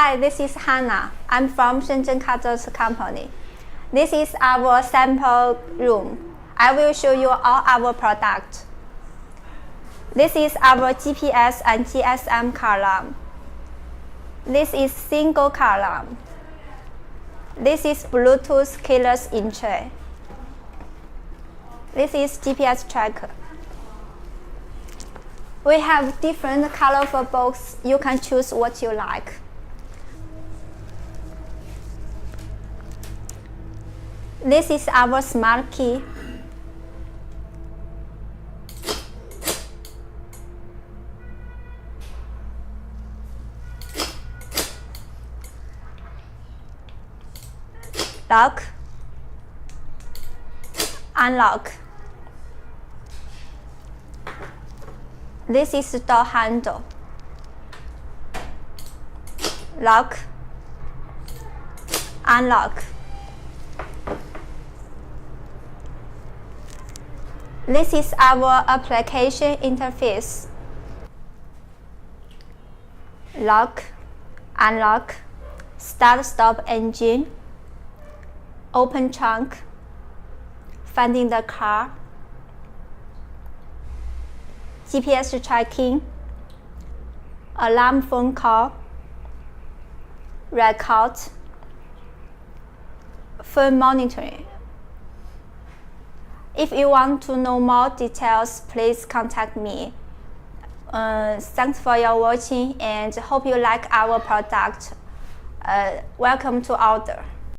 Hi, this is Hannah. I'm from Shenzhen Cardot company. This is our sample room. I will show you all our products. This is our GPS and GSM column. This is single column. This is Bluetooth keyless entry. This is GPS tracker. We have different colorful boxes. You can choose what you like. This is our smart key. Lock, unlock. This is the door handle. Lock, unlock. This is our application interface. Lock, unlock, start-stop engine, open trunk, finding the car, GPS tracking, alarm phone call, record, phone monitoring. If you want to know more details, please contact me. Thanks for your watching and hope you like our product. Welcome to order.